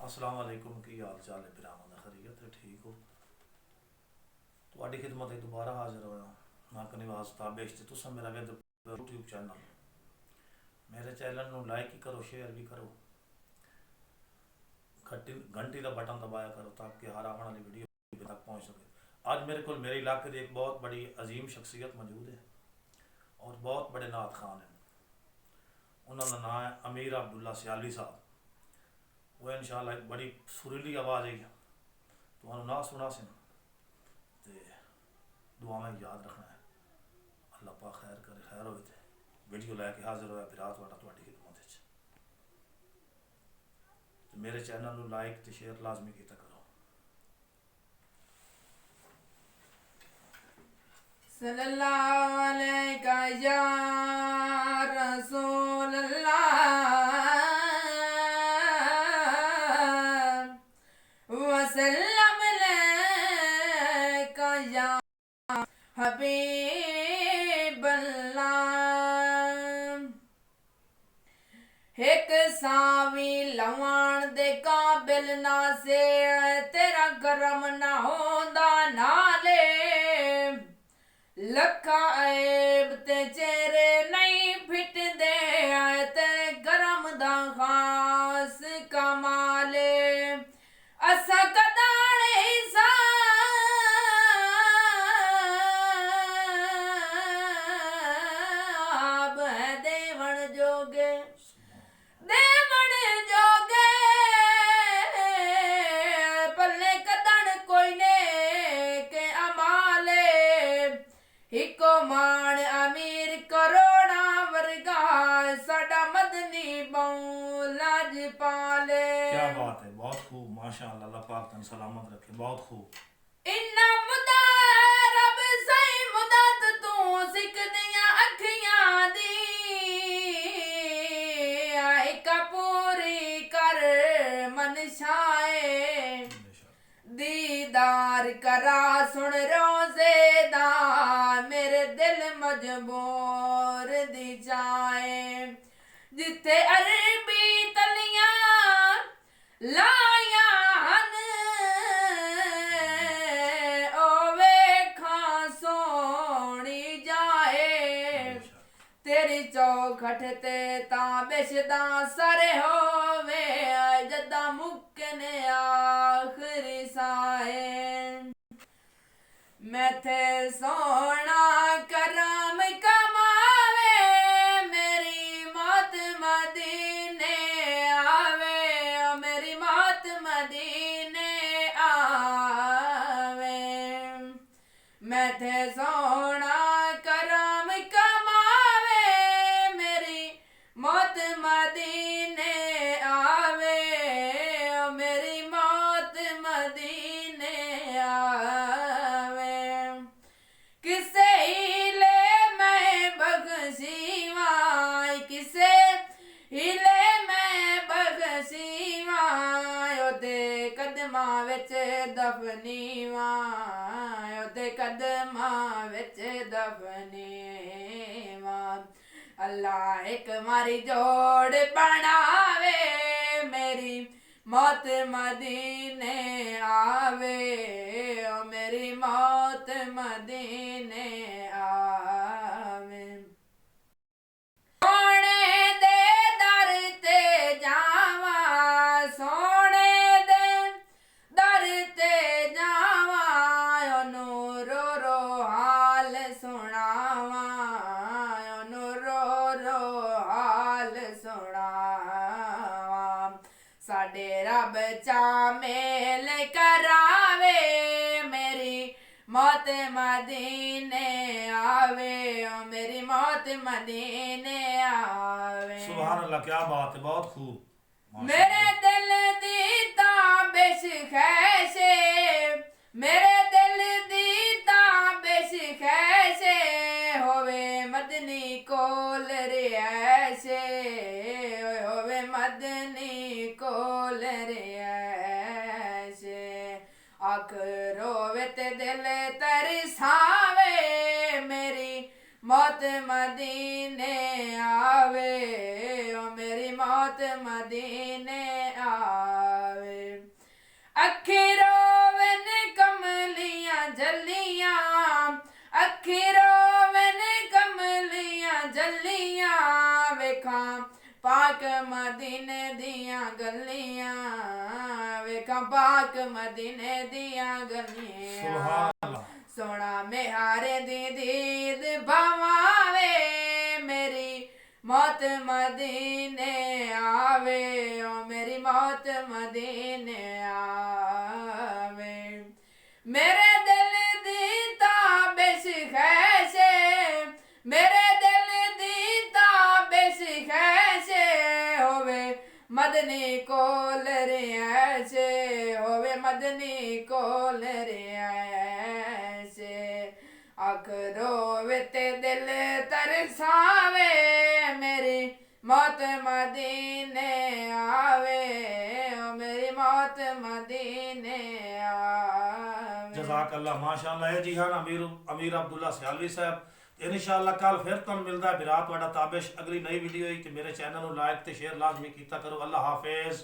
अस्सलाम वालेकुम की हाल चाल है भरावां खैरियत है ठीक हो। ਤੁਹਾਡੀ ਖਿਦਮਤ ਵਿੱਚ ਦੁਬਾਰਾ ਹਾਜ਼ਰ ਹੋਇਆ ਨਾ ਕਨੇ ਵਾਸਤਾ ਬੇਸ਼ੱਕ ਤੁਸੀਂ ਮੇਰਾ YouTube ਚੈਨਲ ਮੇਰੇ ਚੈਨਲ ਨੂੰ ਲਾਈਕ ਕਰੋ शेयर भी करो घंटी का बटन दबाया करो ताकि हर आने वाली वीडियो तक पहुँच सके। आज मेरे को मेरे इलाके की एक बहुत बड़ी अजीम शख्सियत मौजूद है और बहुत बड़े नात खान हैं। उन्होंने नाम है अमीर अब्दुल्ला सियाली साहब। वो इंशाअल्लाह एक बड़ी सुरीली आवाज़ है तो ना सुना से ते दुआ में याद रखना है। अल्लाह पाक खैर करे खैर हो वीडियो लैके हाजिर होया फिर रात वाला तुहाडी खिदमत तो मेरे चैनल को लाइक तो शेयर लाजमी किया करो। सल्लल्लाहु अलैका या रसूल अल्लाह वसल्लम अलैका या हबीब अल्लाह। एक सावी लवण दे काबिल ना से तेरा करम ना होंदा नाले लखा ऐब ते चेहरे नहीं फिटदे तेरे गरम दा खास कमाले असा कदाने हिसाब है देवण जोगे पल्ले कदन कोई ने के अमाले हिको मान अमीर करोड़ा वर्गा साडा मदनी लाज पाले। क्या बात है, बहुत खूब माशाअल्लाह। अल्लाह पाक तन सलामत रखे, बहुत खूब। इन्ना मुदा रब सही मुदत तू सिख दिया अखियां दी एक पूरी कर मनशाए दीदार करा सुन रोजे दा मेरे दिल मजबूर दी जाए जिथे अरबी तलियां लाया हन ओ वेखा सोनी जाए तेरी चौखट ते तां बेशदा सरे होवे जदा मुक्कने आखरी साए मैं थे सोना करम कमावे मेरी मौत मदीने आवे मेरी मौत मदीने आवे मैं थे सोना करम कमावे मेरी मौत मदीने आवे मेरी मौत मदीने आवे किसे हिले मैं बख्शीवाई किसे हिले मैं बख्शीवाई ओदे कदमा विच दफनीवाई ओदे कदमा विच दफनीवा अल्लाह एक मारी जोड़ बनावे मेरी मौत मदीने आवे ओ मेरी मौत मदीने आवे सोने दे दर ते जावा सोने दे दर ते जावा ओनू रो रो हाल सुनावा ओनू रो रो हाल सुनावा साडे रब चा मेल करावे मेरी मौत मदीने आवे ओ मेरी मौत मदीने आवे। सुभान अल्लाह, क्या बात है, बहुत खूब। मेरे दिल दी ताबिश खैशे मेरे दिल दी ताबिश खैशे होवे मदनी कोल रियाशे होवे मदनी कोल रियाशे आख रोवे ते दिल तरसावे मेरी मौत मदीने आवे ओ मेरी मौत मदीने आवे। पाक मदीने दियां गलियां वेखां पाक मदीने दियां गलियां सुभान अल्लाह। सोना मेहारे दी दीद भवावे मेरी मौत मदीने आवे ओ मेरी मौत मदीने आवे मेरे दिल दी ताबिश खैशे मेरे दिल दी ताबिश खैशे होवे मदनी कोल रियाशे होवे मदनी कोल रियाशे अख रोवे ते दिल तरसावे मेरी मौत मदीने आवे ओ मेरी मौत मदीने आवे जज़ाकल्लाह माशाअल्लाह है जी हाँ अमीर अब्दुल्ला सियालवी साहब इंशाअल्लाह कल फिर तुहानू मिलदा है बिरा तुहाडा ताबिश अगली नई वीडियो कि मेरे चैनल को लाइक ते शेयर लाजमी कीता करो। अल्लाह हाफिज।